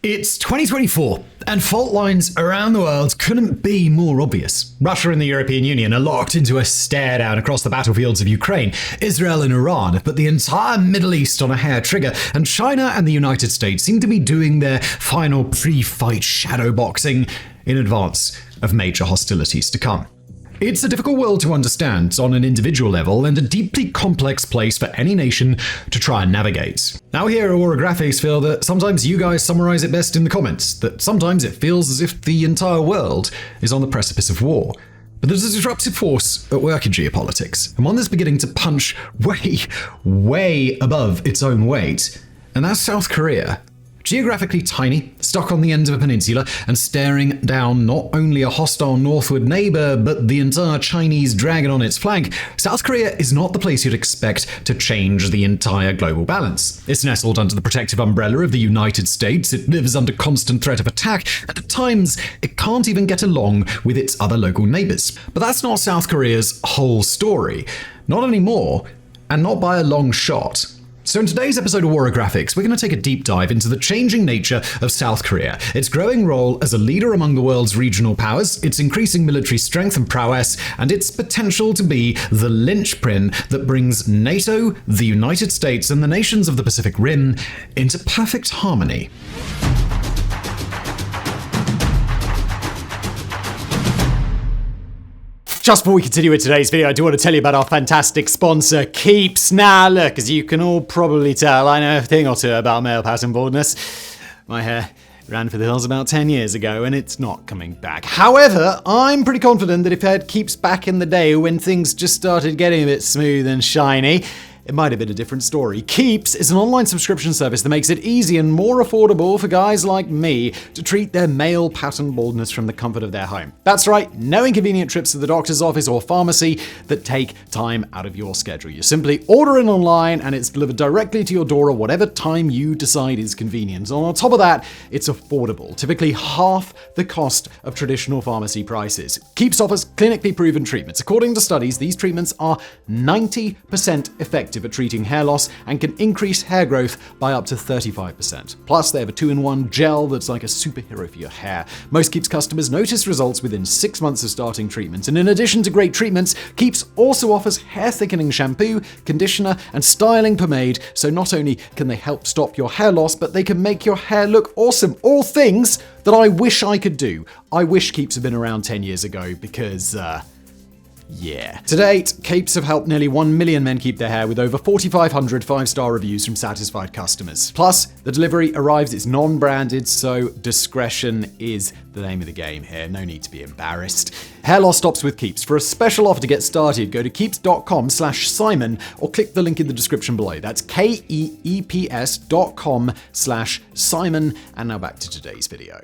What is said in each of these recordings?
It's 2024, and fault lines around the world couldn't be more obvious. Russia and the European Union are locked into a stare down across the battlefields of Ukraine. Israel and Iran have put the entire Middle East on a hair trigger, and China and the United States seem to be doing their final pre-fight shadowboxing in advance of major hostilities to come. It's a difficult world to understand on an individual level and a deeply complex place for any nation to try and navigate. Now here at Orographics feel that sometimes you guys summarize it best in the comments, that sometimes it feels as if the entire world is on the precipice of war. But there's a disruptive force at work in geopolitics, and one that's beginning to punch way above its own weight, and that's South Korea. Geographically tiny, stuck on the end of a peninsula, and staring down not only a hostile northward neighbor, but the entire Chinese dragon on its flank, South Korea is not the place you'd expect to change the entire global balance. It's nestled under the protective umbrella of the United States, it lives under constant threat of attack, and at times it can't even get along with its other local neighbors. But that's not South Korea's whole story. Not anymore, and not by a long shot. So in today's episode of Warographics, we're going to take a deep dive into the changing nature of South Korea, its growing role as a leader among the world's regional powers, its increasing military strength and prowess, and its potential to be the linchpin that brings NATO, the United States, and the nations of the Pacific Rim into perfect harmony. Just before we continue with today's video, I do want to tell you about our fantastic sponsor, Keeps. Now look, as you can all probably tell, I know a thing or two about male pattern baldness. My hair ran for the hills about 10 years ago, and it's not coming back. However, I'm pretty confident that if I had Keeps back in the day when things just started getting a bit smooth and shiny, it might have been a different story. Keeps is an online subscription service that makes it easy and more affordable for guys like me to treat their male pattern baldness from the comfort of their home. That's right, no inconvenient trips to the doctor's office or pharmacy that take time out of your schedule. You simply order it online and it's delivered directly to your door at whatever time you decide is convenient. And on top of that, it's affordable, typically half the cost of traditional pharmacy prices. Keeps offers clinically proven treatments. According to studies, these treatments are 90% effective at treating hair loss and can increase hair growth by up to 35%. Plus, they have a 2-in-1 gel that's like a superhero for your hair. Most Keeps customers notice results within 6 months of starting treatment. And in addition to great treatments, Keeps also offers hair thickening shampoo, conditioner, and styling pomade. So not only can they help stop your hair loss, but they can make your hair look awesome. All things that I wish I could do. I wish Keeps had been around 10 years ago because, yeah. To date, Keeps have helped nearly 1 million men keep their hair with over 4,500 5-star reviews from satisfied customers. Plus, the delivery arrives, it's non-branded, so discretion is the name of the game here. No need to be embarrassed. Hair loss stops with Keeps. For a special offer to get started, go to keeps.com/Simon or click the link in the description below. That's keeps.com/Simon. And now back to today's video.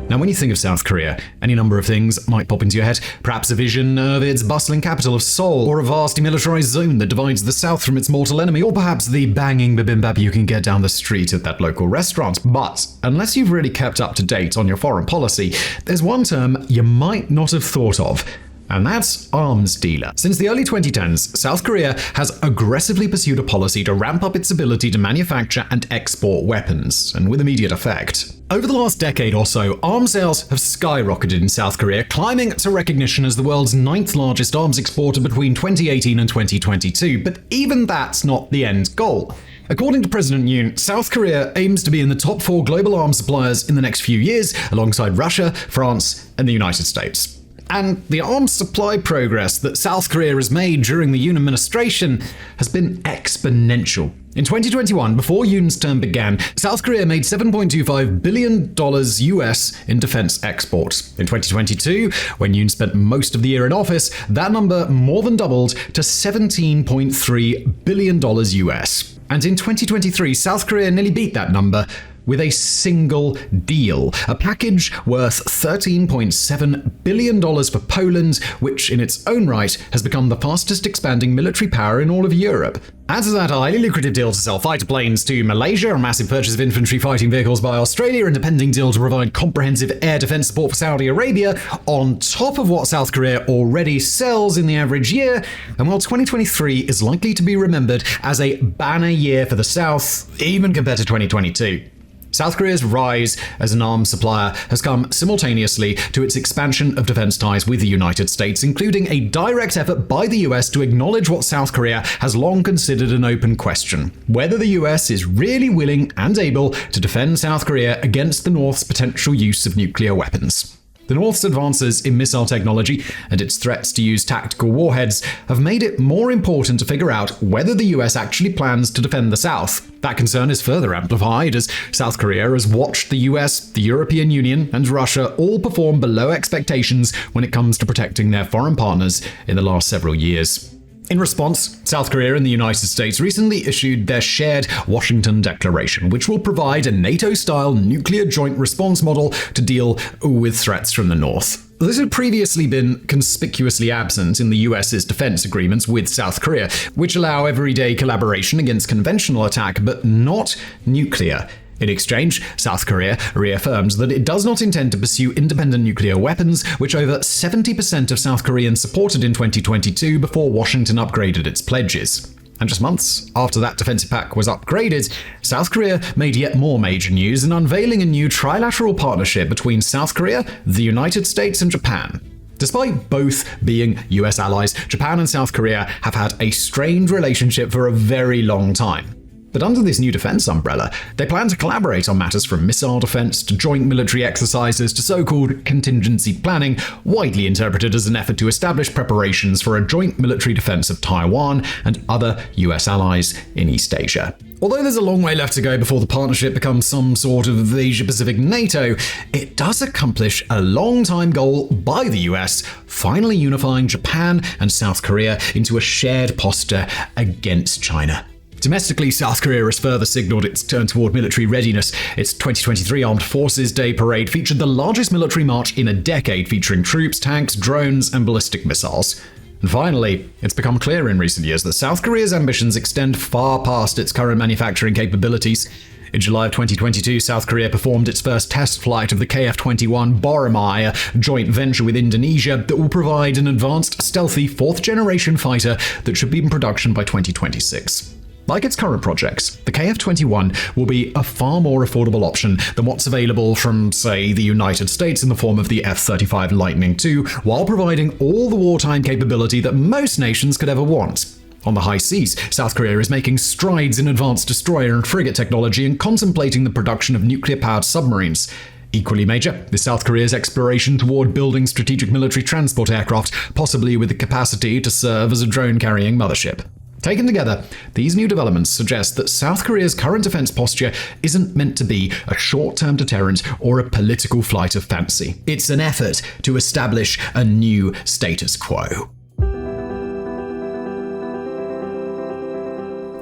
Now, when you think of South Korea, any number of things might pop into your head. Perhaps a vision of its bustling capital of Seoul, or a vast demilitarized zone that divides the South from its mortal enemy, or perhaps the banging bibimbap you can get down the street at that local restaurant. But unless you've really kept up to date on your foreign policy, there's one term you might not have thought of. And that's arms dealer. Since the early 2010s, South Korea has aggressively pursued a policy to ramp up its ability to manufacture and export weapons, and with immediate effect. Over the last decade or so, arms sales have skyrocketed in South Korea, climbing to recognition as the world's 9th largest arms exporter between 2018 and 2022. But even that's not the end goal. According to President Yoon, South Korea aims to be in the top 4 global arms suppliers in the next few years, alongside Russia, France, and the United States. And the arms supply progress that South Korea has made during the Yoon administration has been exponential. In 2021, before Yoon's term began, South Korea made $7.25 billion US in defense exports. In 2022, when Yoon spent most of the year in office, that number more than doubled to $17.3 billion US. And in 2023, South Korea nearly beat that number with a single deal, a package worth $13.7 billion for Poland, which in its own right has become the fastest expanding military power in all of Europe. Add to that a highly lucrative deal to sell fighter planes to Malaysia, a massive purchase of infantry fighting vehicles by Australia, and a pending deal to provide comprehensive air defense support for Saudi Arabia, on top of what South Korea already sells in the average year. And while 2023 is likely to be remembered as a banner year for the South, even compared to 2022, South Korea's rise as an arms supplier has come simultaneously to its expansion of defense ties with the United States, including a direct effort by the US to acknowledge what South Korea has long considered an open question: whether the US is really willing and able to defend South Korea against the North's potential use of nuclear weapons. The North's advances in missile technology and its threats to use tactical warheads have made it more important to figure out whether the US actually plans to defend the South. That concern is further amplified as South Korea has watched the US, the European Union, and Russia all perform below expectations when it comes to protecting their foreign partners in the last several years. In response, South Korea and the United States recently issued their shared Washington Declaration, which will provide a NATO-style nuclear joint response model to deal with threats from the North. This had previously been conspicuously absent in the US's defense agreements with South Korea, which allow everyday collaboration against conventional attack, but not nuclear. In exchange, South Korea reaffirms that it does not intend to pursue independent nuclear weapons, which over 70% of South Koreans supported in 2022 before Washington upgraded its pledges. And just months after that defensive pact was upgraded, South Korea made yet more major news in unveiling a new trilateral partnership between South Korea, the United States, and Japan. Despite both being US allies, Japan and South Korea have had a strained relationship for a very long time. But under this new defense umbrella, they plan to collaborate on matters from missile defense to joint military exercises to so-called contingency planning, widely interpreted as an effort to establish preparations for a joint military defense of Taiwan and other US allies in East Asia. Although there's a long way left to go before the partnership becomes some sort of Asia-Pacific NATO, it does accomplish a long-time goal by the US, finally unifying Japan and South Korea into a shared posture against China. Domestically, South Korea has further signaled its turn toward military readiness. Its 2023 Armed Forces Day parade featured the largest military march in a decade, featuring troops, tanks, drones, and ballistic missiles. And finally, it's become clear in recent years that South Korea's ambitions extend far past its current manufacturing capabilities. In July of 2022, South Korea performed its first test flight of the KF-21 Boromai, a joint venture with Indonesia that will provide an advanced, stealthy, fourth-generation fighter that should be in production by 2026. Like its current projects, the KF-21 will be a far more affordable option than what's available from, say, the United States in the form of the F-35 Lightning II, while providing all the wartime capability that most nations could ever want. On the high seas, South Korea is making strides in advanced destroyer and frigate technology and contemplating the production of nuclear-powered submarines. Equally major is South Korea's exploration toward building strategic military transport aircraft, possibly with the capacity to serve as a drone-carrying mothership. Taken together, these new developments suggest that South Korea's current defense posture isn't meant to be a short-term deterrent or a political flight of fancy. It's an effort to establish a new status quo.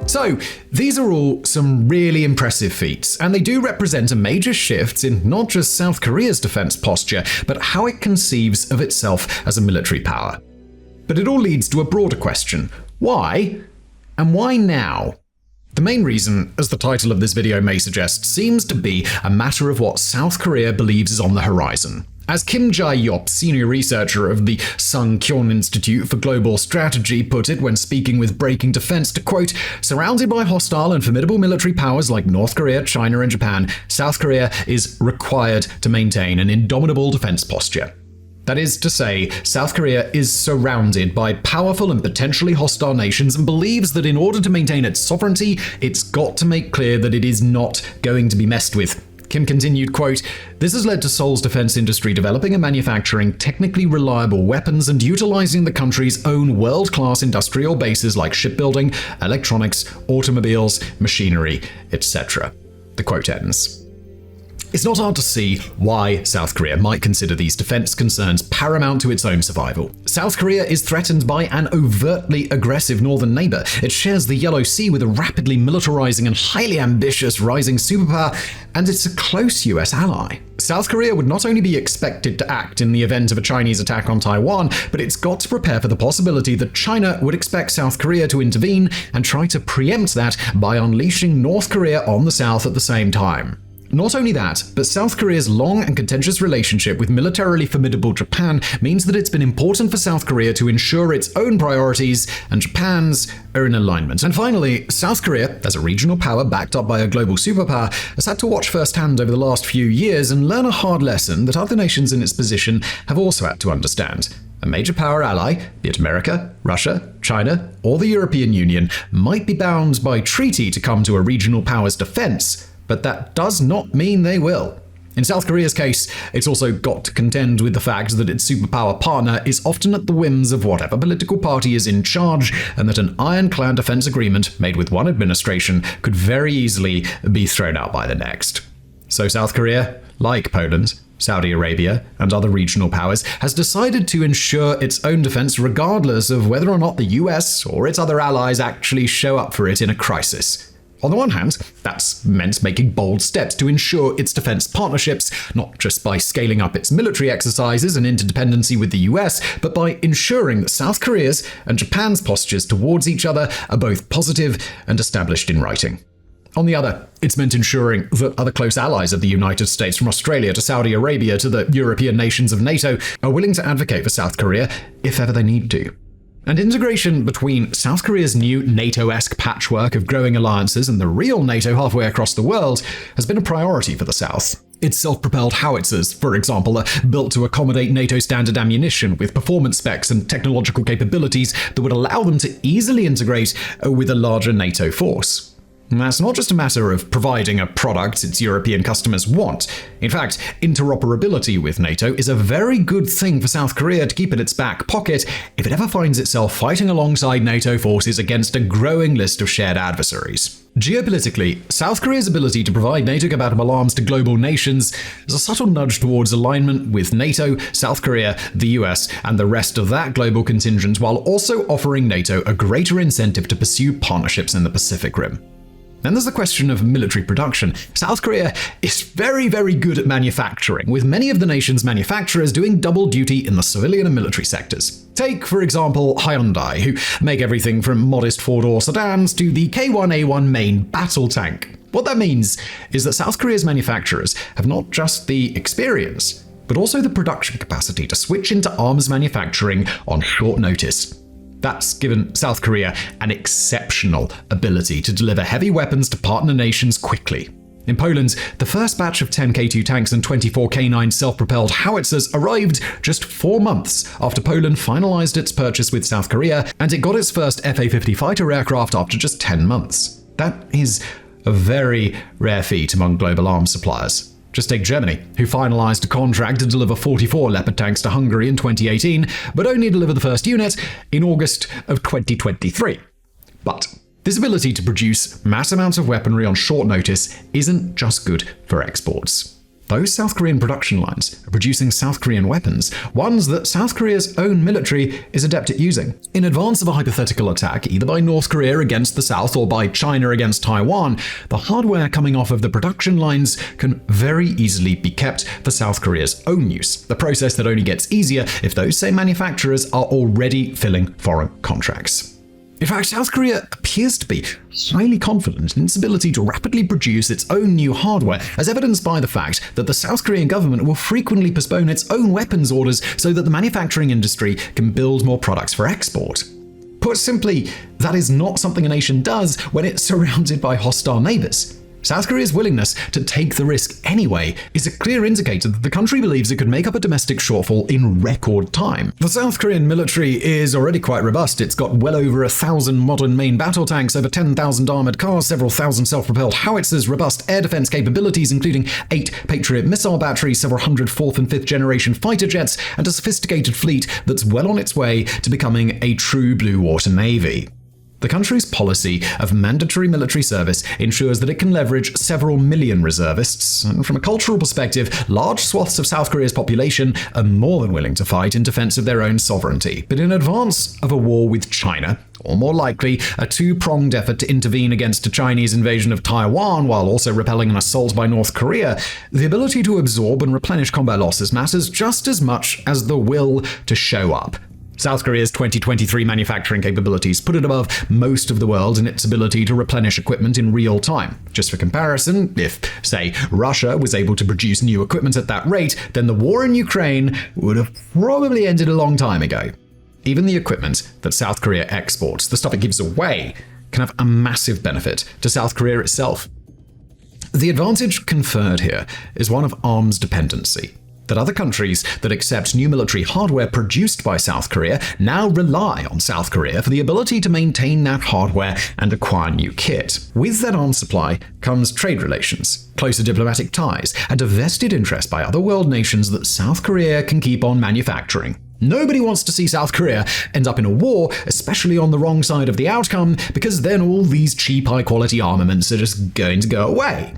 So, these are all some really impressive feats, and they do represent a major shift in not just South Korea's defense posture, but how it conceives of itself as a military power. But it all leads to a broader question. Why? And why now? The main reason, as the title of this video may suggest, seems to be a matter of what South Korea believes is on the horizon. As Kim Jae-yop, senior researcher of the Sung-Kyon Institute for Global Strategy, put it when speaking with Breaking Defense to quote, "Surrounded by hostile and formidable military powers like North Korea, China, and Japan, South Korea is required to maintain an indomitable defense posture." That is to say, South Korea is surrounded by powerful and potentially hostile nations and believes that in order to maintain its sovereignty, it's got to make clear that it is not going to be messed with. Kim continued, quote, "This has led to Seoul's defense industry developing and manufacturing technically reliable weapons and utilizing the country's own world-class industrial bases like shipbuilding, electronics, automobiles, machinery, etc." The quote ends. It's not hard to see why South Korea might consider these defense concerns paramount to its own survival. South Korea is threatened by an overtly aggressive northern neighbor. It shares the Yellow Sea with a rapidly militarizing and highly ambitious rising superpower, and it's a close US ally. South Korea would not only be expected to act in the event of a Chinese attack on Taiwan, but it's got to prepare for the possibility that China would expect South Korea to intervene and try to preempt that by unleashing North Korea on the South at the same time. Not only that, but South Korea's long and contentious relationship with militarily formidable Japan means that it's been important for South Korea to ensure its own priorities and Japan's are in alignment. And finally, South Korea, as a regional power backed up by a global superpower, has had to watch firsthand over the last few years and learn a hard lesson that other nations in its position have also had to understand. A major power ally, be it America, Russia, China, or the European Union, might be bound by treaty to come to a regional power's defense, but that does not mean they will. In South Korea's case, it's also got to contend with the fact that its superpower partner is often at the whims of whatever political party is in charge, and that an ironclad defense agreement made with one administration could very easily be thrown out by the next. So South Korea, like Poland, Saudi Arabia, and other regional powers, has decided to ensure its own defense regardless of whether or not the US or its other allies actually show up for it in a crisis. On the one hand, that's meant making bold steps to ensure its defense partnerships, not just by scaling up its military exercises and interdependency with the US, but by ensuring that South Korea's and Japan's postures towards each other are both positive and established in writing. On the other, it's meant ensuring that other close allies of the United States, from Australia to Saudi Arabia to the European nations of NATO, are willing to advocate for South Korea if ever they need to. And integration between South Korea's new NATO-esque patchwork of growing alliances and the real NATO halfway across the world has been a priority for the South. Its self-propelled howitzers, for example, are built to accommodate NATO standard ammunition with performance specs and technological capabilities that would allow them to easily integrate with a larger NATO force. And that's not just a matter of providing a product its European customers want. In fact, interoperability with NATO is a very good thing for South Korea to keep in its back pocket if it ever finds itself fighting alongside NATO forces against a growing list of shared adversaries. Geopolitically, South Korea's ability to provide NATO-compatible arms to global nations is a subtle nudge towards alignment with NATO, South Korea, the US, and the rest of that global contingent, while also offering NATO a greater incentive to pursue partnerships in the Pacific Rim. Then there's the question of military production. South Korea is very, very good at manufacturing, with many of the nation's manufacturers doing double duty in the civilian and military sectors. Take, for example, Hyundai, who make everything from modest four-door sedans to the K1A1 main battle tank. What that means is that South Korea's manufacturers have not just the experience, but also the production capacity to switch into arms manufacturing on short notice. That's given South Korea an exceptional ability to deliver heavy weapons to partner nations quickly. In Poland, the first batch of 10 K2 tanks and 24 K9 self-propelled howitzers arrived just 4 months after Poland finalized its purchase with South Korea, and it got its first Fa-50 fighter aircraft after just 10 months. That is a very rare feat among global arms suppliers. Just take Germany, who finalized a contract to deliver 44 Leopard tanks to Hungary in 2018, but only deliver the first unit in August of 2023. But this ability to produce mass amounts of weaponry on short notice isn't just good for exports. Those South Korean production lines are producing South Korean weapons, ones that South Korea's own military is adept at using. In advance of a hypothetical attack, either by North Korea against the South or by China against Taiwan, the hardware coming off of the production lines can very easily be kept for South Korea's own use, the process that only gets easier if those same manufacturers are already filling foreign contracts. In fact, South Korea appears to be highly confident in its ability to rapidly produce its own new hardware, as evidenced by the fact that the South Korean government will frequently postpone its own weapons orders so that the manufacturing industry can build more products for export. Put simply, that is not something a nation does when it's surrounded by hostile neighbors. South Korea's willingness to take the risk anyway is a clear indicator that the country believes it could make up a domestic shortfall in record time. The South Korean military is already quite robust. It's got well over 1,000 modern main battle tanks, over 10,000 armored cars, several thousand self-propelled howitzers, robust air defense capabilities, including 8 Patriot missile batteries, several hundred 4th and 5th generation fighter jets, and a sophisticated fleet that's well on its way to becoming a true blue water navy. The country's policy of mandatory military service ensures that it can leverage several million reservists, and from a cultural perspective, large swaths of South Korea's population are more than willing to fight in defense of their own sovereignty. But in advance of a war with China, or more likely, a two-pronged effort to intervene against a Chinese invasion of Taiwan while also repelling an assault by North Korea, the ability to absorb and replenish combat losses matters just as much as the will to show up. South Korea's 2023 manufacturing capabilities put it above most of the world in its ability to replenish equipment in real time. Just for comparison, if, say, Russia was able to produce new equipment at that rate, then the war in Ukraine would have probably ended a long time ago. Even the equipment that South Korea exports, the stuff it gives away, can have a massive benefit to South Korea itself. The advantage conferred here is one of arms dependency. That other countries that accept new military hardware produced by South Korea now rely on South Korea for the ability to maintain that hardware and acquire new kit. With that arms supply comes trade relations, closer diplomatic ties, and a vested interest by other world nations that South Korea can keep on manufacturing. Nobody wants to see South Korea end up in a war, especially on the wrong side of the outcome, because then all these cheap, high-quality armaments are just going to go away.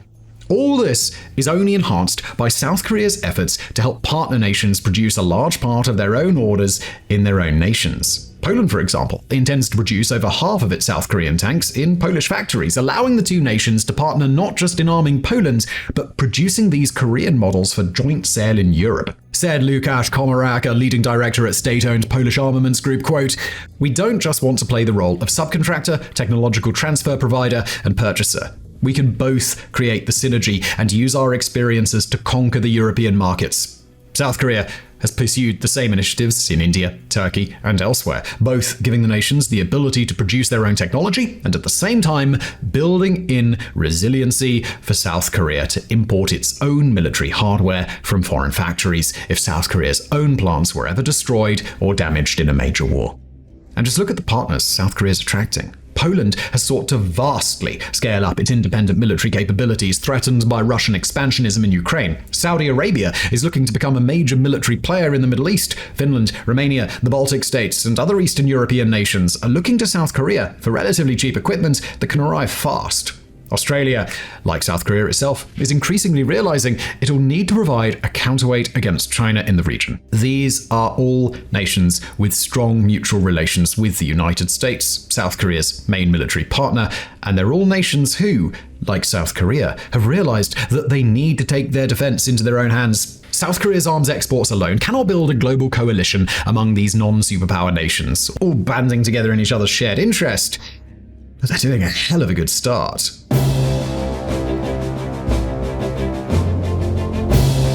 All this is only enhanced by South Korea's efforts to help partner nations produce a large part of their own orders in their own nations. Poland, for example, intends to produce over half of its South Korean tanks in Polish factories, allowing the two nations to partner not just in arming Poland, but producing these Korean models for joint sale in Europe. Said Łukasz Komarak, a leading director at state-owned Polish armaments group, quote, "We don't just want to play the role of subcontractor, technological transfer provider, and purchaser. We can both create the synergy and use our experiences to conquer the European markets." South Korea has pursued the same initiatives in India, Turkey, and elsewhere, both giving the nations the ability to produce their own technology and at the same time building in resiliency for South Korea to import its own military hardware from foreign factories if South Korea's own plants were ever destroyed or damaged in a major war. And just look at the partners South Korea is attracting. Poland has sought to vastly scale up its independent military capabilities threatened by Russian expansionism in Ukraine. Saudi Arabia is looking to become a major military player in the Middle East. Finland, Romania, the Baltic states, and other Eastern European nations are looking to South Korea for relatively cheap equipment that can arrive fast. Australia, like South Korea itself, is increasingly realizing it'll need to provide a counterweight against China in the region. These are all nations with strong mutual relations with the United States, South Korea's main military partner, and they're all nations who, like South Korea, have realized that they need to take their defense into their own hands. South Korea's arms exports alone cannot build a global coalition among these non-superpower nations, all banding together in each other's shared interest. But they're doing a hell of a good start.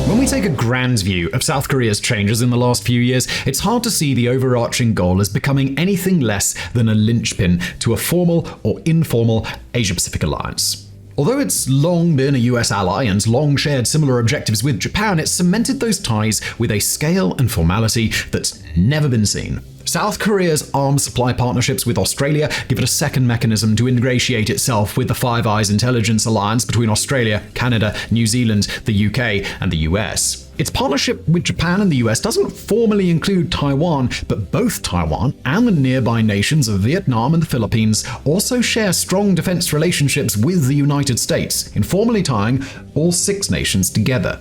When we take a grand view of South Korea's changes in the last few years, it's hard to see the overarching goal as becoming anything less than a linchpin to a formal or informal Asia-Pacific alliance. Although it's long been a US ally and long shared similar objectives with Japan, it's cemented those ties with a scale and formality that's never been seen. South Korea's arms supply partnerships with Australia give it a second mechanism to ingratiate itself with the Five Eyes intelligence alliance between Australia, Canada, New Zealand, the UK, and the US. Its partnership with Japan and the US doesn't formally include Taiwan, but both Taiwan and the nearby nations of Vietnam and the Philippines also share strong defense relationships with the United States, informally tying all 6 nations together.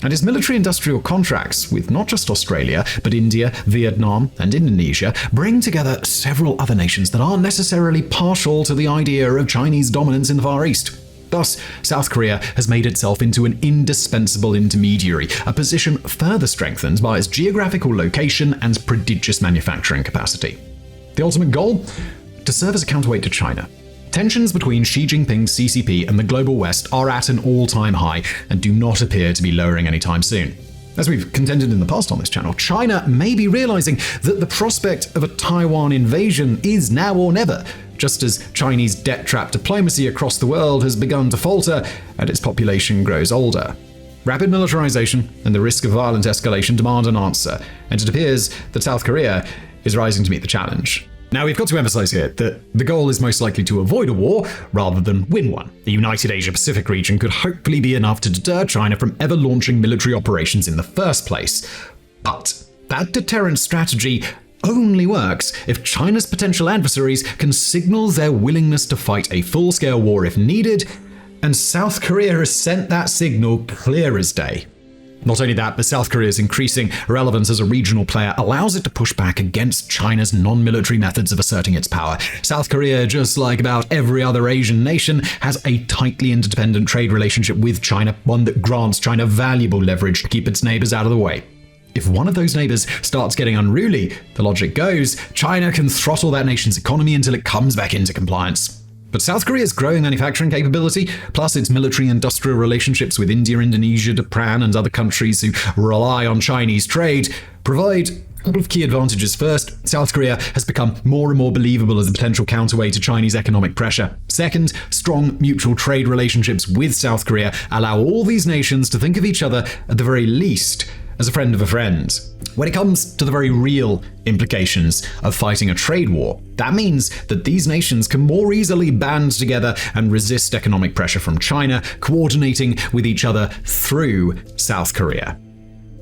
And its military-industrial contracts with not just Australia, but India, Vietnam, and Indonesia bring together several other nations that aren't necessarily partial to the idea of Chinese dominance in the Far East. Thus, South Korea has made itself into an indispensable intermediary, a position further strengthened by its geographical location and prodigious manufacturing capacity. The ultimate goal? To serve as a counterweight to China. Tensions between Xi Jinping's CCP and the global West are at an all-time high and do not appear to be lowering anytime soon. As we've contended in the past on this channel, China may be realizing that the prospect of a Taiwan invasion is now or never, just as Chinese debt-trap diplomacy across the world has begun to falter and its population grows older. Rapid militarization and the risk of violent escalation demand an answer, and it appears that South Korea is rising to meet the challenge. Now, we've got to emphasize here that the goal is most likely to avoid a war rather than win one. The united Asia-Pacific region could hopefully be enough to deter China from ever launching military operations in the first place. But that deterrent strategy only works if China's potential adversaries can signal their willingness to fight a full-scale war if needed, and South Korea has sent that signal clear as day. Not only that, but South Korea's increasing relevance as a regional player allows it to push back against China's non-military methods of asserting its power. South Korea, just like about every other Asian nation, has a tightly interdependent trade relationship with China, one that grants China valuable leverage to keep its neighbors out of the way. If one of those neighbors starts getting unruly, the logic goes, China can throttle that nation's economy until it comes back into compliance. But South Korea's growing manufacturing capability, plus its military-industrial relationships with India, Indonesia, Japan, and other countries who rely on Chinese trade, provide a couple of key advantages. First, South Korea has become more and more believable as a potential counterweight to Chinese economic pressure. Second, strong mutual trade relationships with South Korea allow all these nations to think of each other, at the very least, as a friend of a friend. When it comes to the very real implications of fighting a trade war, that means that these nations can more easily band together and resist economic pressure from China, coordinating with each other through South Korea.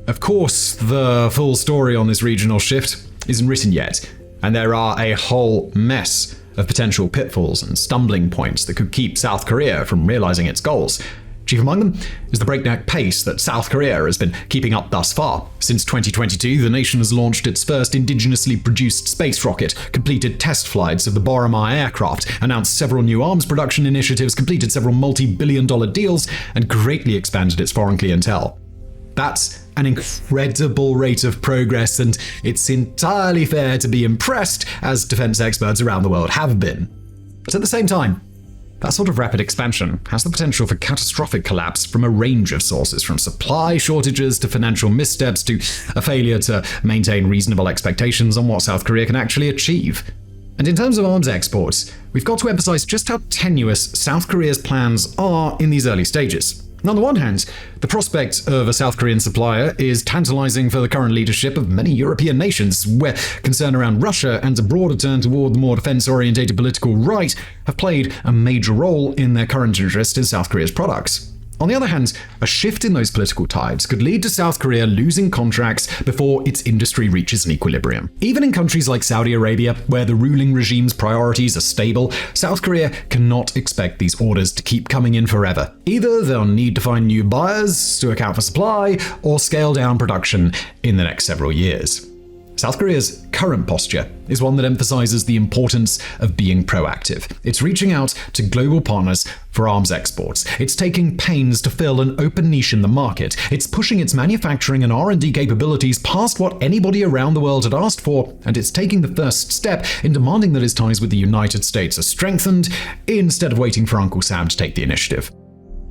Of course, the full story on this regional shift isn't written yet, and there are a whole mess of potential pitfalls and stumbling points that could keep South Korea from realizing its goals. Chief among them is the breakneck pace that South Korea has been keeping up thus far. Since 2022, the nation has launched its first indigenously produced space rocket, completed test flights of the Boromar aircraft, announced several new arms production initiatives, completed several multi-billion-dollar deals, and greatly expanded its foreign clientele. That's an incredible rate of progress, and it's entirely fair to be impressed, as defense experts around the world have been. But at the same time, that sort of rapid expansion has the potential for catastrophic collapse from a range of sources, from supply shortages to financial missteps to a failure to maintain reasonable expectations on what South Korea can actually achieve. And in terms of arms exports, we've got to emphasize just how tenuous South Korea's plans are in these early stages. On the one hand, the prospect of a South Korean supplier is tantalizing for the current leadership of many European nations, where concern around Russia and a broader turn toward the more defense-oriented political right have played a major role in their current interest in South Korea's products. On the other hand, a shift in those political tides could lead to South Korea losing contracts before its industry reaches an equilibrium. Even in countries like Saudi Arabia, where the ruling regime's priorities are stable, South Korea cannot expect these orders to keep coming in forever. Either they'll need to find new buyers to account for supply, or scale down production in the next several years. South Korea's current posture is one that emphasizes the importance of being proactive. It's reaching out to global partners for arms exports. It's taking pains to fill an open niche in the market. It's pushing its manufacturing and R&D capabilities past what anybody around the world had asked for, and it's taking the first step in demanding that its ties with the United States are strengthened, instead of waiting for Uncle Sam to take the initiative.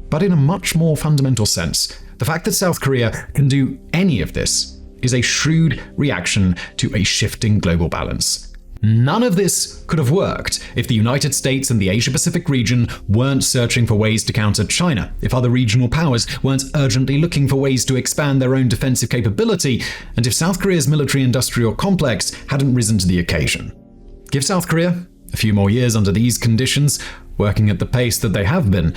But in a much more fundamental sense, the fact that South Korea can do any of this is a shrewd reaction to a shifting global balance. None of this could have worked if the United States and the Asia-Pacific region weren't searching for ways to counter China, if other regional powers weren't urgently looking for ways to expand their own defensive capability, and if South Korea's military-industrial complex hadn't risen to the occasion. Give South Korea a few more years under these conditions, working at the pace that they have been,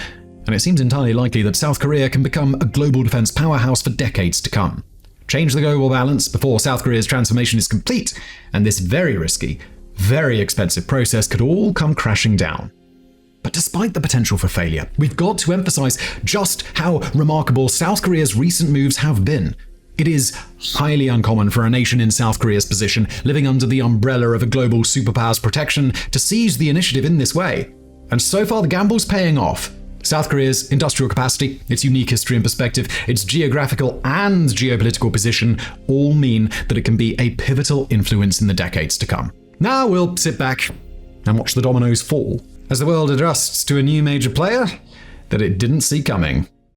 and it seems entirely likely that South Korea can become a global defense powerhouse for decades to come. Change the global balance before South Korea's transformation is complete, and this very risky, very expensive process could all come crashing down. But despite the potential for failure, we've got to emphasize just how remarkable South Korea's recent moves have been. It is highly uncommon for a nation in South Korea's position, living under the umbrella of a global superpower's protection, to seize the initiative in this way. And so far the gamble's paying off. South Korea's industrial capacity, its unique history and perspective, its geographical and geopolitical position all mean that it can be a pivotal influence in the decades to come. Now we'll sit back and watch the dominoes fall as the world adjusts to a new major player that it didn't see coming.